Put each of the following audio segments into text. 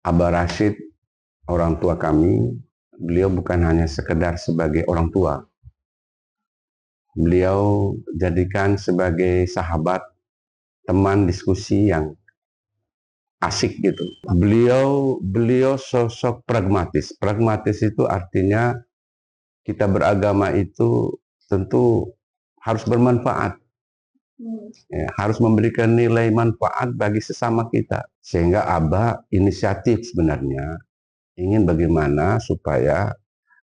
Abah Rashid, orang tua kami, beliau bukan hanya sekedar sebagai orang tua. Beliau jadikan sebagai sahabat, teman diskusi yang asik gitu. Beliau sosok pragmatis. Pragmatis itu artinya kita beragama itu tentu harus bermanfaat. Ya, harus memberikan nilai manfaat bagi sesama kita. Sehingga Abah inisiatif sebenarnya ingin bagaimana supaya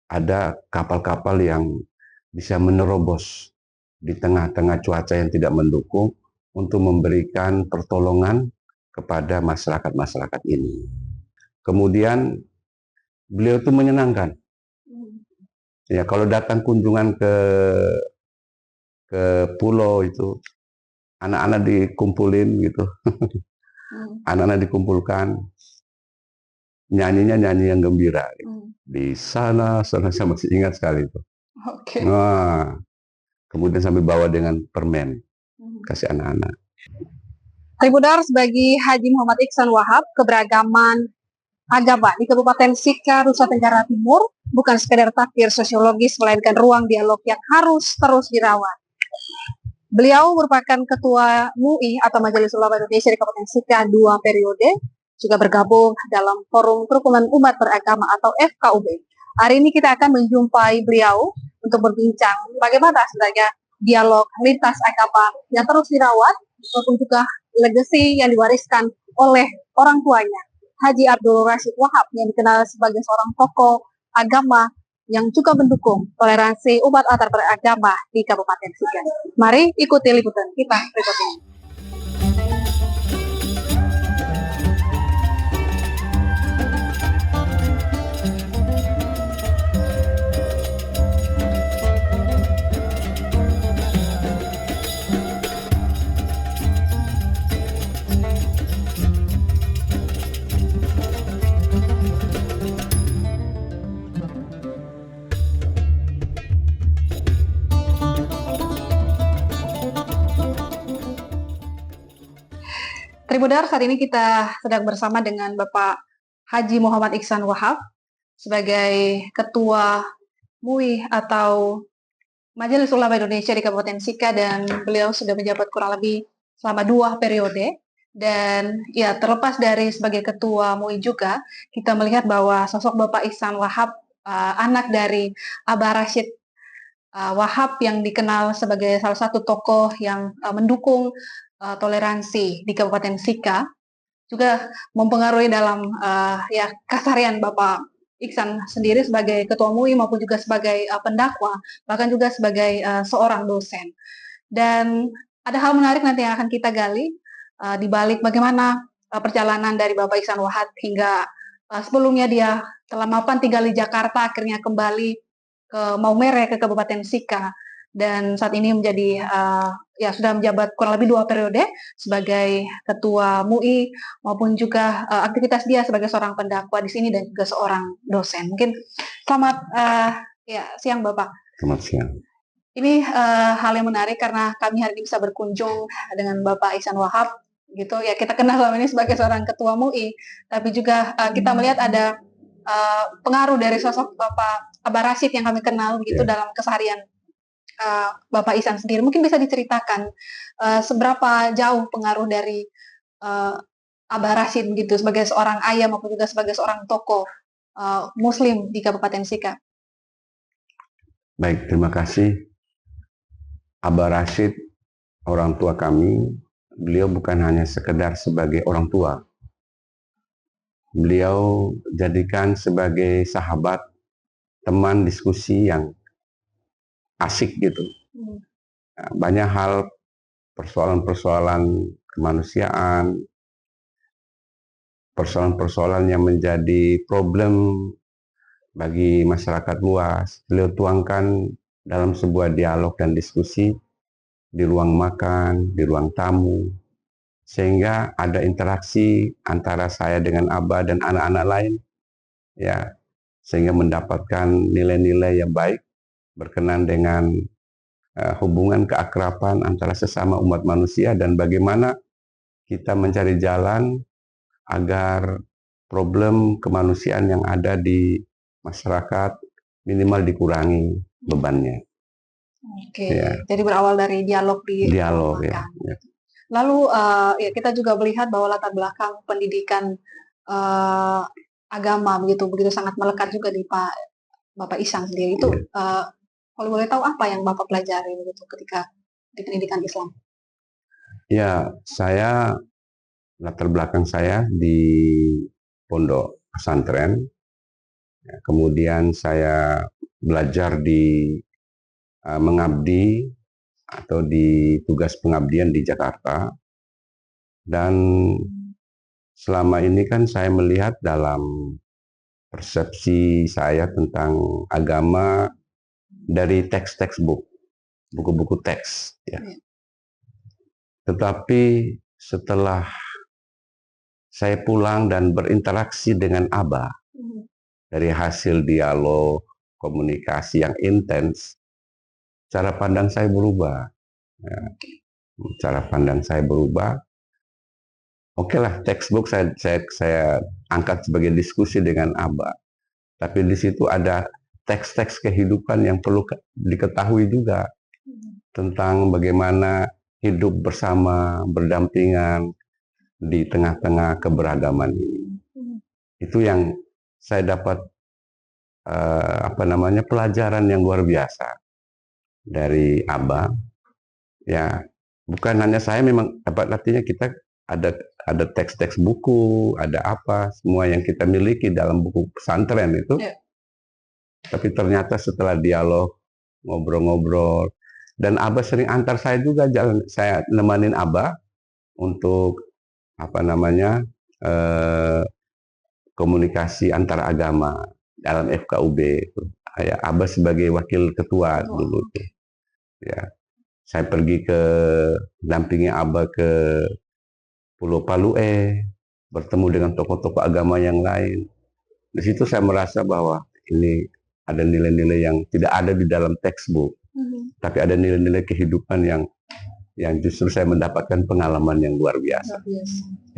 ada kapal-kapal yang bisa menerobos di tengah-tengah cuaca yang tidak mendukung untuk memberikan pertolongan kepada masyarakat-masyarakat ini. Kemudian beliau itu menyenangkan. Ya, kalau datang kunjungan ke pulau itu, anak-anak dikumpulin gitu. Anak-anak dikumpulkan, nyanyinya nyanyi yang gembira. Di sana saya masih ingat sekali itu. Oke. Nah, kemudian sambil bawa dengan permen, kasih anak-anak. Tribunars, bagi Haji Muhammad Iksan Wahab, keberagaman agama di Kabupaten Sika, Nusa Tenggara Timur bukan sekedar takdir sosiologis, melainkan ruang dialog yang harus terus dirawat. Beliau merupakan Ketua MUI atau Majelis Ulama Indonesia di Kabupaten Sika 2 periode, juga bergabung dalam Forum Kerukunan Umat Beragama atau FKUB. Hari ini kita akan menjumpai beliau untuk berbincang bagaimana sebenarnya dialog lintas agama yang terus dirawat, maupun juga legasi yang diwariskan oleh orang tuanya, Haji Abdul Rashid Wahab, yang dikenal sebagai seorang tokoh agama yang juga mendukung toleransi umat antar beragama di Kabupaten Sika. Mari ikuti liputan kita berikut ini. Tribunars, saat ini kita sedang bersama dengan Bapak Haji Muhammad Iksan Wahab sebagai Ketua MUI atau Majelis Ulama Indonesia di Kabupaten Sika, dan beliau sudah menjabat kurang lebih selama 2 periode. Dan ya, terlepas dari sebagai Ketua MUI juga, kita melihat bahwa sosok Bapak Iksan Wahab, anak dari Abah Rashid Wahab, yang dikenal sebagai salah satu tokoh yang mendukung toleransi di Kabupaten Sika, juga mempengaruhi dalam ya keseharian Bapak Iksan sendiri sebagai Ketua MUI maupun juga sebagai pendakwa, bahkan juga sebagai seorang dosen. Dan ada hal menarik nanti yang akan kita gali di balik bagaimana perjalanan dari Bapak Iksan Wahab hingga sebelumnya dia telah mapan tinggal di Jakarta, akhirnya kembali ke Maumere, ke Kabupaten Sika, dan saat ini menjadi ya sudah menjabat kurang lebih 2 periode sebagai Ketua MUI, maupun juga aktivitas dia sebagai seorang pendakwa di sini dan juga seorang dosen. Mungkin selamat ya siang Bapak. Selamat siang. Ini hal yang menarik karena kami hari ini bisa berkunjung dengan Bapak Iksan Wahab gitu ya. Kita kenal selama ini sebagai seorang Ketua MUI, tapi juga kita melihat ada pengaruh dari sosok Bapak Abah Rashid yang kami kenal begitu dalam keseharian Bapak Iksan sendiri. Mungkin bisa diceritakan seberapa jauh pengaruh dari Abah Rashid gitu sebagai seorang ayah maupun juga sebagai seorang tokoh Muslim di Kabupaten Sika. Baik, terima kasih. Abah Rashid, orang tua kami, beliau bukan hanya sekedar sebagai orang tua. Beliau jadikan sebagai sahabat, teman diskusi yang asik gitu. Banyak hal, persoalan-persoalan kemanusiaan, persoalan-persoalan yang menjadi problem bagi masyarakat luas, beliau tuangkan dalam sebuah dialog dan diskusi di ruang makan, di ruang tamu, sehingga ada interaksi antara saya dengan Abah dan anak-anak lain, ya, sehingga mendapatkan nilai-nilai yang baik berkenan dengan hubungan keakraban antara sesama umat manusia, dan bagaimana kita mencari jalan agar problem kemanusiaan yang ada di masyarakat minimal dikurangi bebannya. Oke, Ya. jadi berawal dari dialog di Dialog rumah ya. makan. Lalu ya kita juga melihat bahwa latar belakang pendidikan agama begitu sangat melekat juga di Bapak Ihsan sendiri itu. Kalau boleh tahu apa yang Bapak pelajari begitu ketika di pendidikan Islam? Ya, saya latar belakang saya di pondok pesantren. Kemudian saya belajar di mengabdi atau di tugas pengabdian di Jakarta. Dan selama ini kan saya melihat dalam persepsi saya tentang agama dari teks-teks buku-buku teks. Ya. Tetapi setelah saya pulang dan berinteraksi dengan Abah, dari hasil dialog, komunikasi yang intens, cara pandang saya berubah. Ya. Cara pandang saya berubah. Oke lah, textbook saya angkat sebagai diskusi dengan Abah. Tapi di situ ada teks-teks kehidupan yang perlu diketahui juga tentang bagaimana hidup bersama, berdampingan di tengah-tengah keberagaman ini. Itu yang saya dapat pelajaran yang luar biasa dari Abah. Ya, bukan hanya saya, memang dapat artinya kita ada teks-teks buku, ada apa, semua yang kita miliki dalam buku pesantren itu. Tapi ternyata setelah dialog, ngobrol-ngobrol, dan Abah sering antar saya juga jalan, saya nemanin Abah untuk komunikasi antar agama dalam FKUB. Ya, Abah sebagai wakil ketua dulu tuh. Ya, saya pergi ke dampingi Abah ke Pulau Palue, bertemu dengan tokoh-tokoh agama yang lain. Di situ saya merasa bahwa ini ada nilai-nilai yang tidak ada di dalam textbook, tapi ada nilai-nilai kehidupan yang justru saya mendapatkan pengalaman yang luar biasa.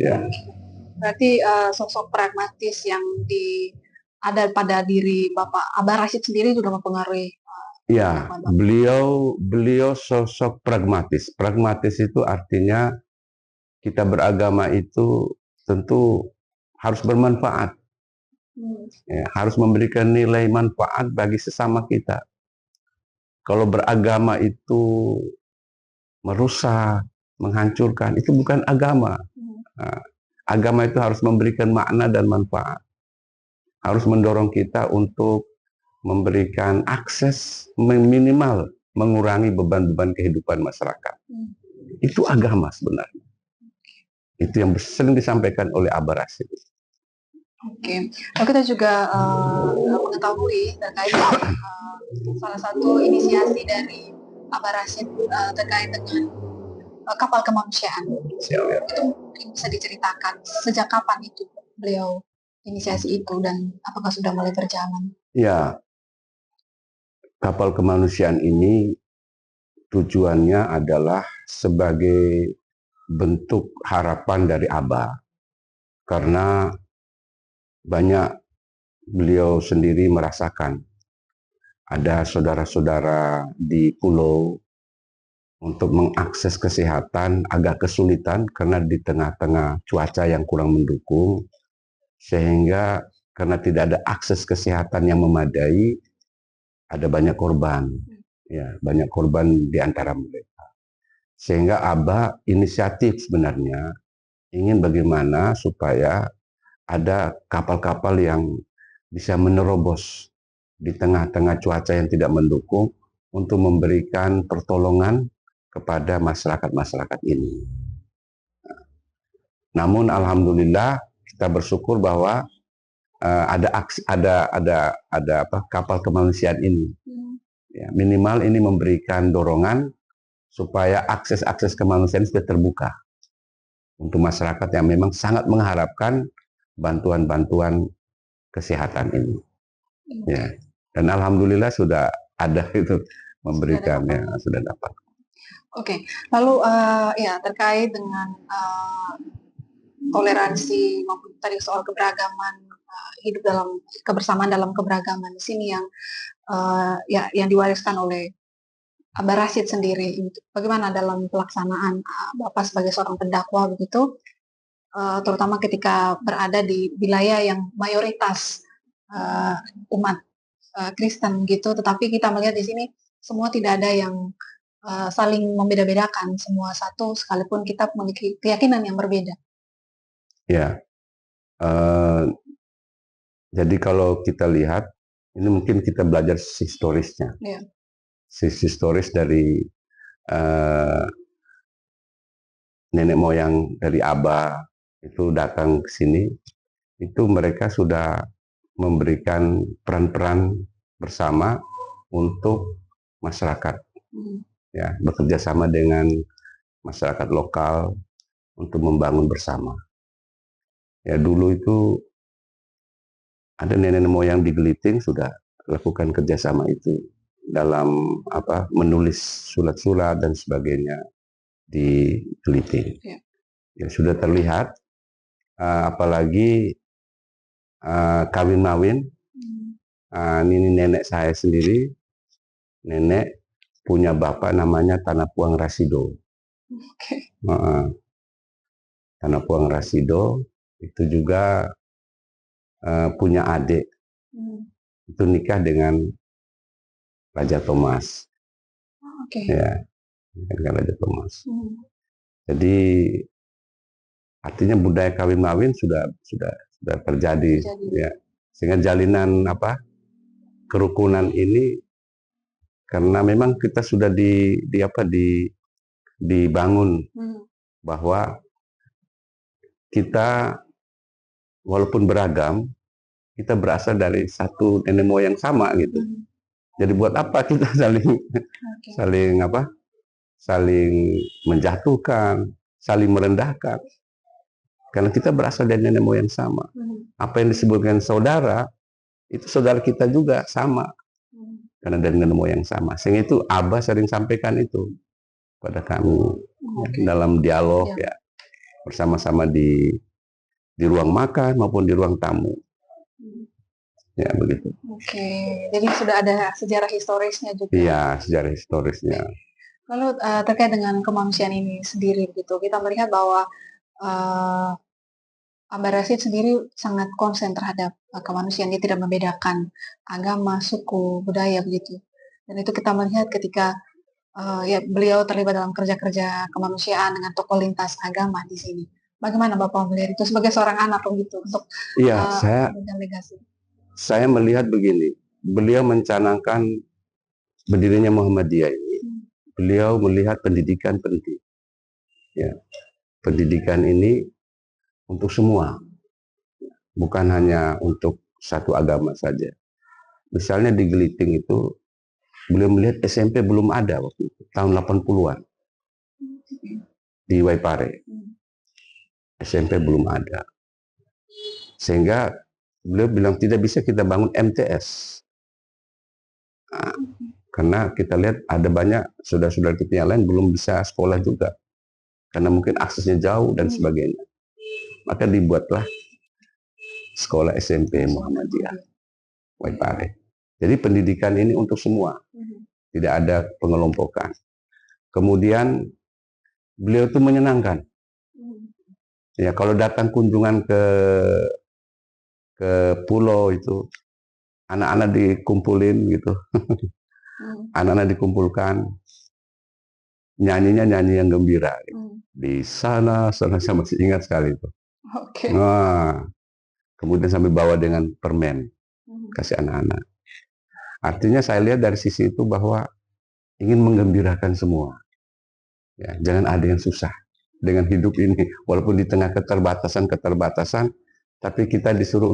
Ya. Berarti sosok pragmatis yang ada pada diri Bapak Abah Rashid sendiri juga mempengaruhi. Ya, beliau sosok pragmatis. Pragmatis itu artinya kita beragama itu tentu harus bermanfaat. Ya, harus memberikan nilai manfaat bagi sesama kita. Kalau beragama itu merusak, menghancurkan, itu bukan agama. Nah, agama itu harus memberikan makna dan manfaat. Harus mendorong kita untuk memberikan akses, minimal mengurangi beban-beban kehidupan masyarakat. Itu agama sebenarnya. Itu yang sering disampaikan oleh Abah Rashid. Oke, lalu kita juga mengetahui terkait salah satu inisiasi dari Abah Rashid terkait dengan kapal kemanusiaan. Itu mungkin bisa diceritakan sejak kapan itu beliau inisiasi itu dan apakah sudah mulai berjalan? Ya, kapal kemanusiaan ini tujuannya adalah sebagai bentuk harapan dari Abah, karena banyak beliau sendiri merasakan ada saudara-saudara di pulau untuk mengakses kesehatan agak kesulitan karena di tengah-tengah cuaca yang kurang mendukung, sehingga karena tidak ada akses kesehatan yang memadai, ada banyak korban. Ya, banyak korban di antara mereka. Sehingga Abah inisiatif sebenarnya ingin bagaimana supaya ada kapal-kapal yang bisa menerobos di tengah-tengah cuaca yang tidak mendukung untuk memberikan pertolongan kepada masyarakat-masyarakat ini. Namun alhamdulillah kita bersyukur bahwa ada kapal kemanusiaan ini. Ya, minimal ini memberikan dorongan supaya akses kemanusiaan sudah terbuka untuk masyarakat yang memang sangat mengharapkan bantuan-bantuan kesehatan ini. Ya. Dan alhamdulillah sudah ada itu memberikannya, sudah dapat. Oke, lalu ya terkait dengan toleransi maupun tadi soal keberagaman, hidup dalam kebersamaan dalam keberagaman di sini yang yang diwariskan oleh Abah Rashid sendiri. Bagaimana dalam pelaksanaan Bapak sebagai seorang pendakwa begitu, terutama ketika berada di wilayah yang mayoritas umat Kristen gitu, tetapi kita melihat di sini semua tidak ada yang saling membeda-bedakan, semua satu sekalipun kita memiliki keyakinan yang berbeda. Ya, jadi kalau kita lihat, ini mungkin kita belajar historisnya. Ya. Historis dari nenek moyang dari Abah itu datang ke sini, itu mereka sudah memberikan peran-peran bersama untuk masyarakat, ya, bekerja sama dengan masyarakat lokal untuk membangun bersama. Ya, dulu itu ada nenek moyang di Geliting sudah lakukan kerjasama itu dalam menulis surat-surat dan sebagainya di Geliting. Ya, sudah terlihat, apalagi kawin-mawin. Ini nenek saya sendiri, nenek punya bapak namanya Tanapuang Rasido. Tanapuang Rasido itu juga punya adik, itu nikah dengan Raja Thomas. Ya, dengan Raja Thomas. Jadi artinya budaya kawin-mawin sudah terjadi. Ya, sehingga jalinan kerukunan ini, karena memang kita sudah dibangun bahwa kita walaupun beragam, kita berasal dari satu nenek moyang sama gitu. Jadi buat apa kita saling menjatuhkan, saling merendahkan? Karena kita berasal dari nenek moyang sama. Apa yang disebutkan saudara, itu saudara kita juga sama. Karena dari nenek moyang sama. Sehingga itu Abah sering sampaikan itu pada kami dalam dialog, ya, bersama-sama di ruang makan maupun di ruang tamu. Ya, begitu. Jadi sudah ada sejarah historisnya juga. Iya, sejarah historisnya. Lalu terkait dengan kemanusiaan ini sendiri gitu, kita melihat bahwa Abah Rashid sendiri sangat konsen terhadap kemanusiaan. Dia tidak membedakan agama, suku, budaya begitu. Dan itu kita melihat ketika beliau terlibat dalam kerja-kerja kemanusiaan dengan tokoh lintas agama di sini. Bagaimana Bapak melihat itu sebagai seorang anak begitu untuk legasi? Saya melihat begini, beliau mencanangkan berdirinya Muhammadiyah ini, beliau melihat pendidikan penting. Ya, pendidikan ini untuk semua, bukan hanya untuk satu agama saja. Misalnya di Geliting itu, beliau melihat SMP belum ada waktu itu, tahun 80-an. Di Waipare. SMP belum ada. Sehingga beliau bilang tidak bisa kita bangun MTS. Nah, karena kita lihat ada banyak saudara-saudara kita yang lain belum bisa sekolah juga. Karena mungkin aksesnya jauh dan sebagainya. Maka dibuatlah sekolah SMP Muhammadiyah Waipare. Jadi pendidikan ini untuk semua. Tidak ada pengelompokan. Kemudian beliau itu menyenangkan. Ya, kalau datang kunjungan ke pulau itu, anak-anak dikumpulin gitu. Anak-anak dikumpulkan, nyanyinya nyanyi yang gembira. Gitu. Di sana saya masih ingat sekali itu. Nah, kemudian sampai bawa dengan permen, kasih anak-anak. Artinya saya lihat dari sisi itu bahwa ingin menggembirakan semua. Ya, jangan ada yang susah dengan hidup ini, walaupun di tengah keterbatasan, tapi kita disuruh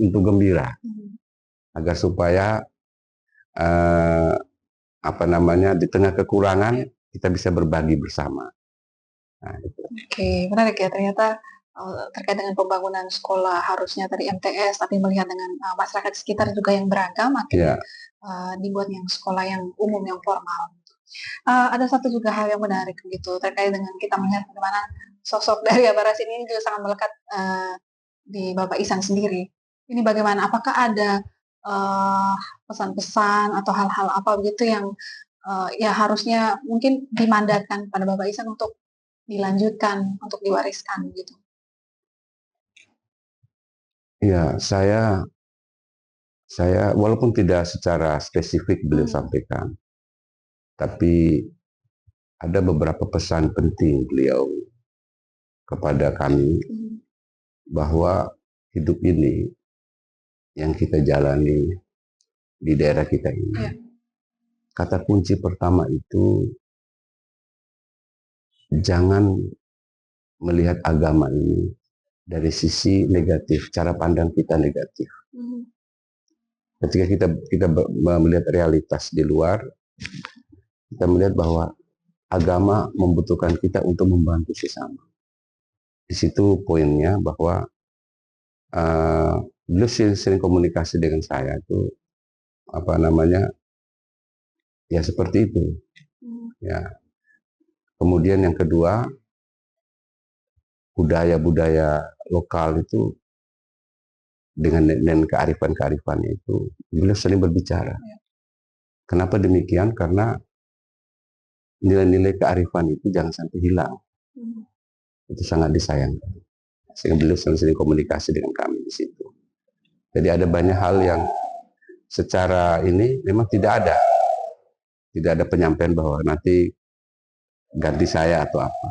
untuk gembira, agar supaya di tengah kekurangan kita bisa berbagi bersama. Nah, itu. Menarik ya, ternyata terkait dengan pembangunan sekolah harusnya tadi MTS, tapi melihat dengan masyarakat sekitar juga yang beragam, akhirnya dibuat yang sekolah yang umum, yang formal. Ada satu juga hal yang menarik gitu terkait dengan kita melihat bagaimana sosok dari Abah Rasid ini juga sangat melekat di Bapak Ihsan sendiri. Ini bagaimana? Apakah ada pesan-pesan atau hal-hal apa begitu yang ya harusnya mungkin dimandatkan pada Bapak Ihsan untuk dilanjutkan, untuk diwariskan gitu? Ya, saya walaupun tidak secara spesifik beliau sampaikan, tapi ada beberapa pesan penting beliau kepada kami bahwa hidup ini yang kita jalani di daerah kita ini, kata kunci pertama itu jangan melihat agama ini dari sisi negatif, cara pandang kita negatif. Ketika kita melihat realitas di luar, kita melihat bahwa agama membutuhkan kita untuk membantu sesama. Di situ poinnya bahwa beliau sering komunikasi dengan saya itu ya seperti itu. Ya. Kemudian yang kedua, budaya-budaya lokal itu dengan kearifan-kearifan itu beliau sering berbicara. Kenapa demikian? Karena nilai-nilai kearifan itu jangan sampai hilang. Itu sangat disayangkan. Sehingga beliau sering komunikasi dengan kami di situ. Jadi ada banyak hal yang secara ini memang tidak ada penyampaian bahwa nanti ganti saya atau apa.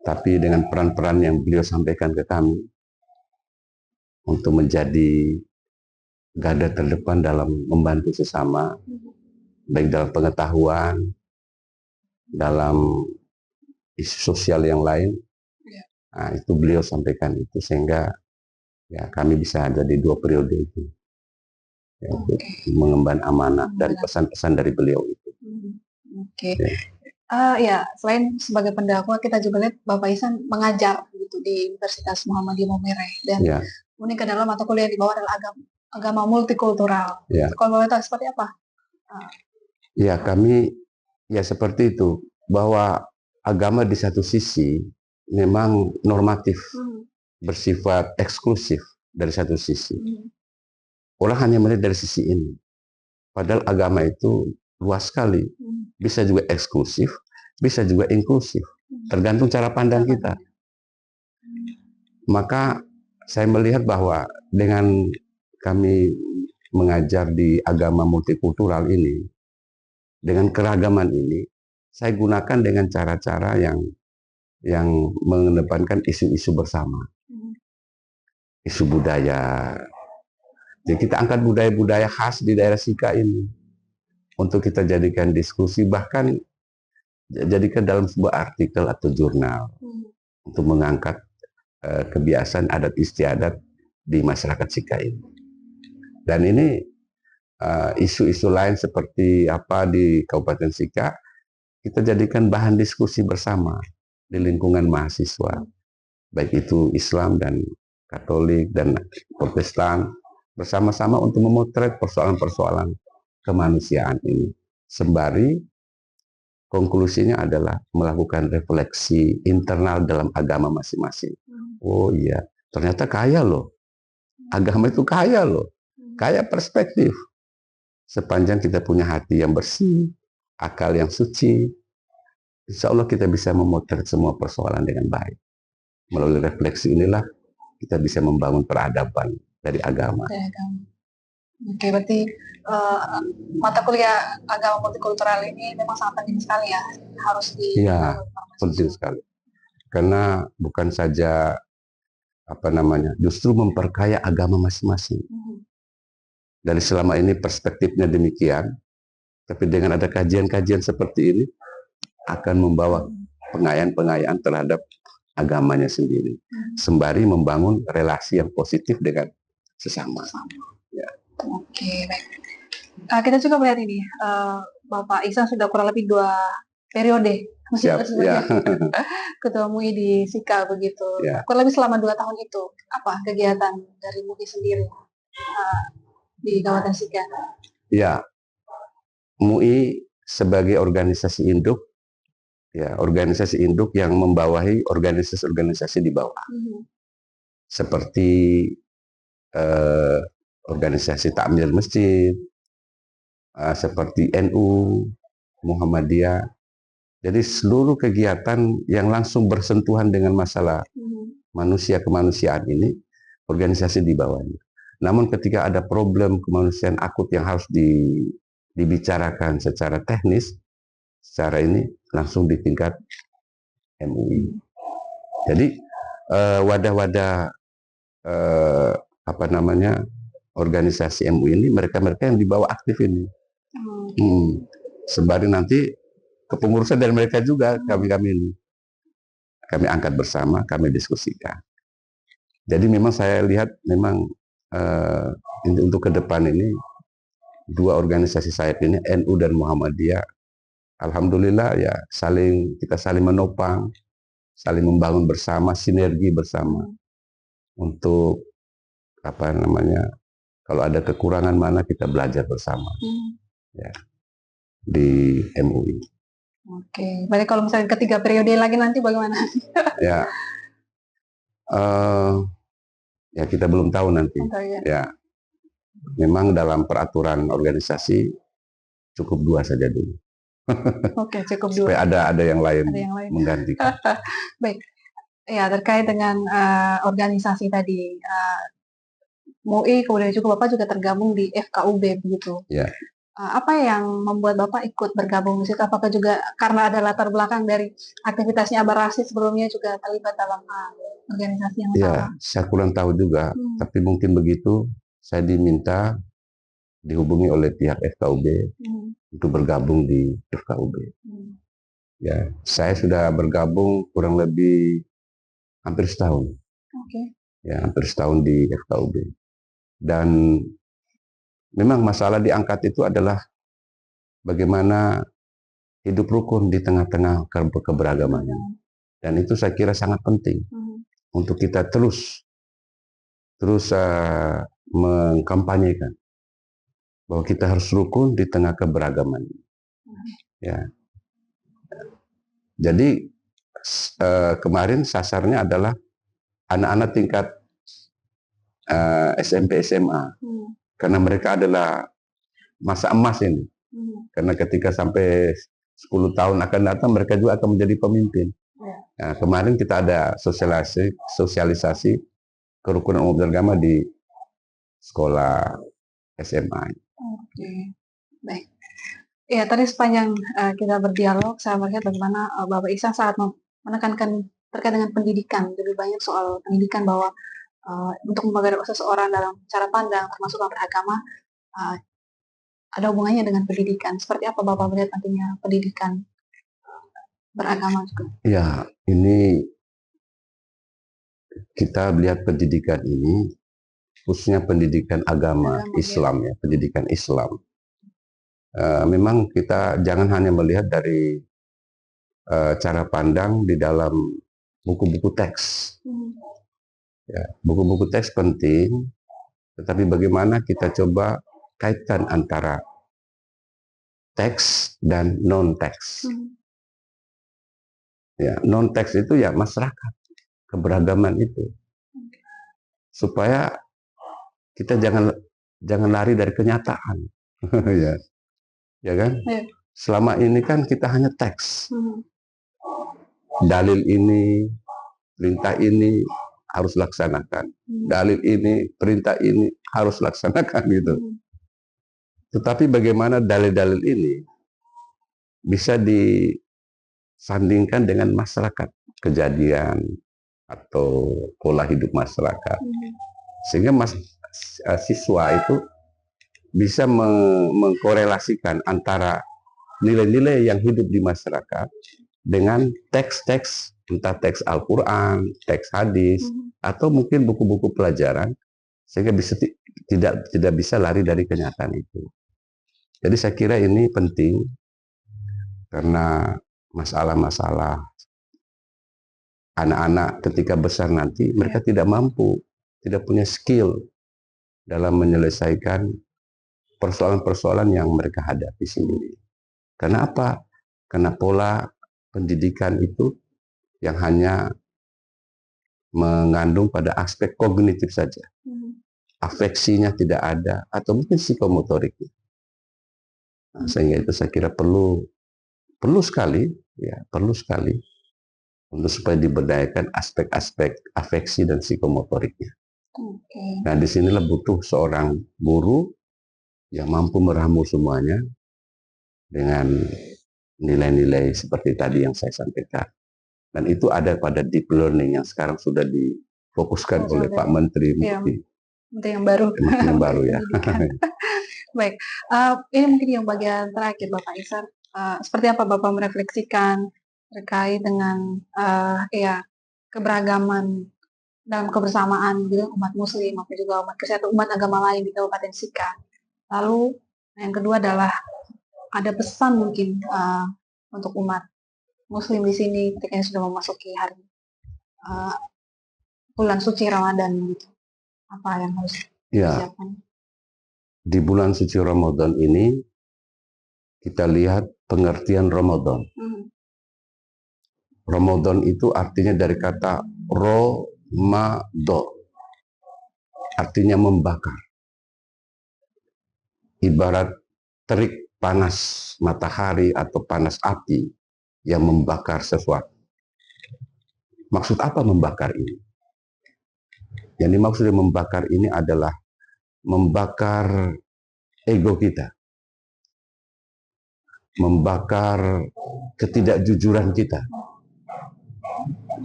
Tapi dengan peran-peran yang beliau sampaikan ke kami untuk menjadi garda terdepan dalam membantu sesama, baik dalam pengetahuan, dalam isu sosial yang lain, nah, itu beliau sampaikan itu sehingga ya kami bisa jadi 2 periode itu, ya, untuk mengemban amanah dari pesan-pesan dari beliau itu. Ya, selain sebagai pendakwa, kita juga lihat Bapak Ihsan mengajar gitu di Universitas Muhammadiyah Maumere dan unik adalah mata kuliah yang dibawa adalah agama multikultural. Kalau boleh tahu seperti apa? Ya, kami ya seperti itu, bahwa agama di satu sisi memang normatif, bersifat eksklusif dari satu sisi. Orang hanya melihat dari sisi ini. Padahal agama itu luas sekali. Bisa juga eksklusif, bisa juga inklusif. Tergantung cara pandang kita. Maka saya melihat bahwa dengan kami mengajar di agama multikultural ini, dengan keragaman ini, saya gunakan dengan cara-cara yang mengedepankan isu-isu bersama. Isu budaya. Jadi kita angkat budaya-budaya khas di daerah Sika ini untuk kita jadikan diskusi, bahkan jadikan dalam sebuah artikel atau jurnal untuk mengangkat kebiasaan adat istiadat di masyarakat Sika ini. Dan ini isu-isu lain seperti apa di Kabupaten Sika kita jadikan bahan diskusi bersama di lingkungan mahasiswa, baik itu Islam dan Katolik dan Protestan, bersama-sama untuk memotret persoalan-persoalan kemanusiaan ini. Sembari konklusinya adalah melakukan refleksi internal dalam agama masing-masing. Oh iya, ternyata kaya loh. Agama itu kaya loh. Kaya perspektif. Sepanjang kita punya hati yang bersih, akal yang suci, insya Allah kita bisa memotret semua persoalan dengan baik. Melalui refleksi inilah kita bisa membangun peradaban dari agama. Oke, berarti mata kuliah agama multikultural ini memang sangat penting sekali ya, harus di. Iya, penting sekali. Karena bukan saja justru memperkaya agama masing-masing. Dari selama ini perspektifnya demikian, tapi dengan ada kajian-kajian seperti ini akan membawa pengayaan-pengayaan terhadap agamanya sendiri, sembari membangun relasi yang positif dengan sesama. Ya. Oke, baik. Kita juga melihat ini, Bapak Ihsan sudah kurang lebih 2 periode Ketua MUI di Sika begitu. Kurang lebih selama 2 tahun itu, apa kegiatan dari MUI sendiri di Kabupaten Sika? Ya, MUI sebagai organisasi induk, ya organisasi induk yang membawahi organisasi-organisasi di bawah, seperti eh, organisasi takmir masjid, seperti NU, Muhammadiyah. Jadi seluruh kegiatan yang langsung bersentuhan dengan masalah manusia kemanusiaan ini, organisasi di bawahnya. Namun ketika ada problem kemanusiaan akut yang harus dibicarakan secara teknis, secara ini langsung di tingkat MUI. Jadi wadah-wadah organisasi MUI ini mereka-mereka yang dibawa aktif ini. Sembari nanti kepengurusan dari mereka juga kami ini. Kami angkat bersama, kami diskusikan. Jadi memang saya lihat memang untuk ke depan ini dua organisasi sayap ini, NU dan Muhammadiyah, alhamdulillah ya kita saling menopang, saling membangun bersama, sinergi bersama untuk kalau ada kekurangan mana kita belajar bersama ya di MUI. Oke, berarti kalau misalnya ketiga periode lagi nanti bagaimana? Ya, ya kita belum tahu nanti. Ya, memang dalam peraturan organisasi cukup 2 saja dulu. Oke, cukup 2. Supaya ada yang lain menggantikan. Baik, ya terkait dengan organisasi tadi, MUI kemudian juga Bapak juga tergabung di FKUB begitu. Ya. Apa yang membuat Bapak ikut bergabung di situ? Apakah juga karena ada latar belakang dari aktivitasnya Abah Rashid sebelumnya juga terlibat dalam organisasi yang sama? Ya, saya kurang tahu juga, tapi mungkin begitu saya diminta dihubungi oleh pihak FKUB untuk bergabung di FKUB. Ya, saya sudah bergabung kurang lebih hampir setahun. Ya, hampir setahun di FKUB. Dan memang masalah diangkat itu adalah bagaimana hidup rukun di tengah-tengah keberagaman. Dan itu saya kira sangat penting untuk kita terus mengkampanyekan bahwa kita harus rukun di tengah keberagaman. Ya. Jadi kemarin sasarnya adalah anak-anak tingkat SMP SMA, karena mereka adalah masa emas ini. Karena ketika sampai 10 tahun akan datang mereka juga akan menjadi pemimpin. Nah, kemarin kita ada sosialisasi kerukunan umat beragama di sekolah SMA. Oke, baik. Ya, tadi sepanjang kita berdialog, saya melihat bagaimana Bapak Ihsan sangat menekankan terkait dengan pendidikan, lebih banyak soal pendidikan bahwa untuk membangun seseorang dalam cara pandang, termasuk beragama, ada hubungannya dengan pendidikan. Seperti apa Bapak melihat nantinya pendidikan beragama juga? Ya, ini kita melihat pendidikan ini, khususnya pendidikan agama Islam ya, pendidikan Islam. Memang kita jangan hanya melihat dari cara pandang di dalam buku-buku teks. Ya, buku-buku teks penting, tetapi bagaimana kita coba kaitkan antara teks dan non-teks. Ya, non-teks itu ya masyarakat, keberagaman itu. Supaya kita jangan lari dari kenyataan. ya kan? Selama ini kan kita hanya teks. Dalil ini, perintah ini harus laksanakan. Dalil ini, perintah ini harus laksanakan gitu. Tetapi bagaimana dalil-dalil ini bisa disandingkan dengan masyarakat, kejadian atau pola hidup masyarakat, sehingga siswa itu bisa mengkorelasikan antara nilai-nilai yang hidup di masyarakat dengan teks-teks, entah teks Al-Quran, teks hadis, atau mungkin buku-buku pelajaran, sehingga tidak bisa lari dari kenyataan itu. Jadi saya kira ini penting, karena masalah-masalah anak-anak ketika besar nanti, mereka tidak mampu, tidak punya skill dalam menyelesaikan persoalan-persoalan yang mereka hadapi sendiri. Karena apa? Karena pola pendidikan itu yang hanya mengandung pada aspek kognitif saja. Afeksinya tidak ada, atau mungkin psikomotoriknya. Nah, sehingga itu saya kira perlu sekali, ya perlu sekali untuk supaya diberdayakan aspek-aspek afeksi dan psikomotoriknya. Nah, disinilah butuh seorang guru yang mampu meramu semuanya dengan nilai-nilai seperti tadi yang saya sampaikan. Dan itu ada pada deep learning yang sekarang sudah difokuskan oleh Pak Menteri Menteri yang baru. Menteri yang baru ya. Baik, ini mungkin yang bagian terakhir Bapak Ihsan. Seperti apa Bapak merefleksikan terkait dengan keberagaman dalam kebersamaan gitu, umat Muslim maupun juga umat Kristen atau umat agama lain di Kabupaten Sika. Lalu yang kedua adalah ada pesan mungkin untuk umat Muslim di sini ketika sudah memasuki hari bulan suci Ramadan gitu. Apa yang harus disiapkan? Di bulan suci Ramadan ini kita lihat pengertian Ramadan. Ramadan itu artinya dari kata Romado, artinya membakar. Ibarat terik panas matahari atau panas api yang membakar sesuatu. Maksud apa membakar ini? Yang dimaksud membakar ini adalah membakar ego kita, membakar ketidakjujuran kita,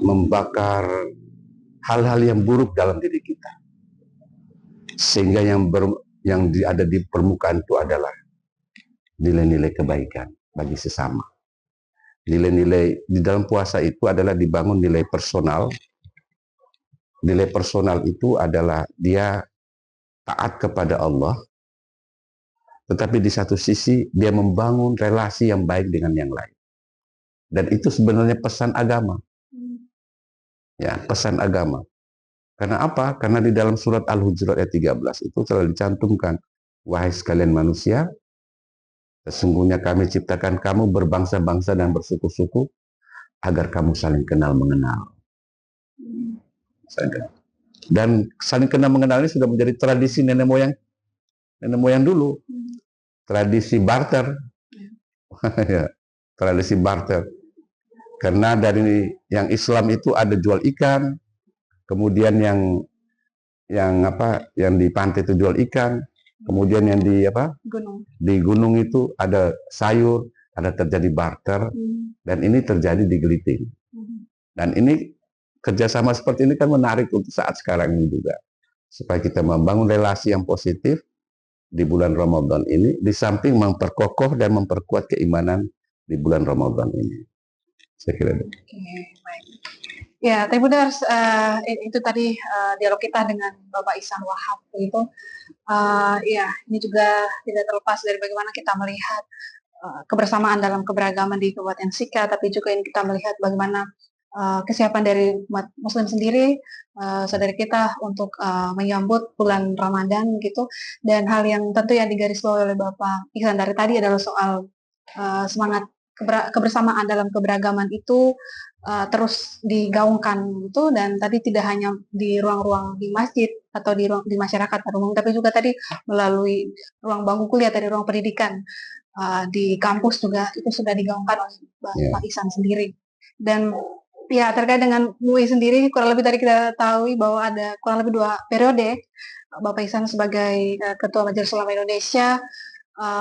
membakar hal-hal yang buruk dalam diri kita, sehingga yang ada di permukaan itu adalah nilai-nilai kebaikan bagi sesama. Nilai-nilai di dalam puasa itu adalah dibangun nilai personal. Nilai personal itu adalah dia taat kepada Allah, tetapi di satu sisi dia membangun relasi yang baik dengan yang lain. Dan itu sebenarnya pesan agama. Ya, pesan agama. Karena apa? Karena di dalam surat Al-Hujurat ayat 13 itu telah dicantumkan, wahai sekalian manusia, sesungguhnya kami ciptakan kamu berbangsa-bangsa dan bersuku-suku agar kamu saling kenal mengenal. Dan saling kenal mengenal ini sudah menjadi tradisi nenek moyang dulu. Tradisi barter. Ya, tradisi barter. Karena dari yang Islam itu ada jual ikan, kemudian yang di pantai itu jual ikan, kemudian yang di gunung itu ada sayur, ada terjadi barter, dan ini terjadi di Geliting. Dan ini kerjasama seperti ini kan menarik untuk saat sekarang ini juga, supaya kita membangun relasi yang positif di bulan Ramadan ini, di samping memperkokoh dan memperkuat keimanan di bulan Ramadan ini. Saya kira. Baik. Ya, tapi benar itu tadi dialog kita dengan Bapak Ihsan Wahab itu. Ini juga tidak terlepas dari bagaimana kita melihat kebersamaan dalam keberagaman di Kabupaten Sika, tapi juga ini kita melihat bagaimana kesiapan dari umat Muslim sendiri, saudara kita untuk menyambut bulan Ramadan gitu. Dan hal yang tentu yang digarisbawahi oleh Bapak Ihsan dari tadi adalah soal semangat kebersamaan dalam keberagaman itu terus digaungkan gitu, dan tadi tidak hanya di ruang-ruang di masjid atau di masyarakat pada umum, tapi juga tadi melalui ruang bangku kuliah, dari ruang pendidikan di kampus juga itu sudah digaungkan oleh Bapak Ihsan sendiri. Dan ya, terkait dengan MUI sendiri, kurang lebih tadi kita tahu bahwa ada kurang lebih 2 periode Bapak Ihsan sebagai Ketua Majelis Ulama Indonesia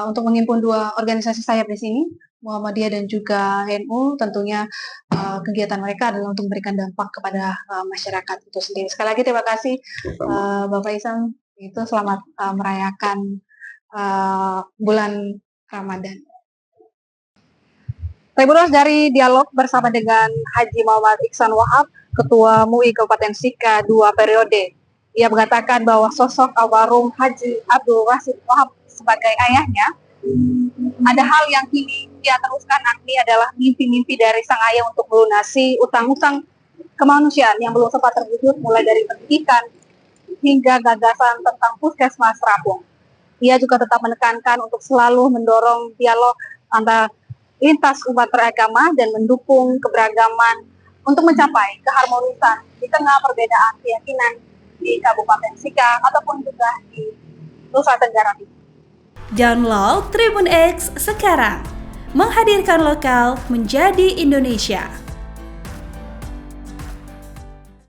untuk menghimpun 2 organisasi sayap di sini, Muhammadiyah dan juga NU. Tentunya kegiatan mereka adalah untuk memberikan dampak kepada masyarakat itu sendiri. Sekali lagi terima kasih Bapak Ihsan, itu selamat merayakan bulan Ramadan. Terus dari dialog bersama dengan Haji Muhammad Iksan Wahab, Ketua MUI Kabupaten Sika 2 periode. Ia mengatakan bahwa sosok almarhum Haji Abdul Wasid Wahab sebagai ayahnya, ada hal yang kini ia teruskan, yakni adalah mimpi-mimpi dari sang ayah untuk melunasi utang-utang kemanusiaan yang belum sempat terwujud, mulai dari pendidikan hingga gagasan tentang puskesmas terapung. Ia juga tetap menekankan untuk selalu mendorong dialog antara lintas umat beragama dan mendukung keberagaman untuk mencapai keharmonisan di tengah perbedaan keyakinan di Kabupaten Sika ataupun juga di Nusa Tenggara Timur. Download Tribun X sekarang, menghadirkan lokal menjadi Indonesia.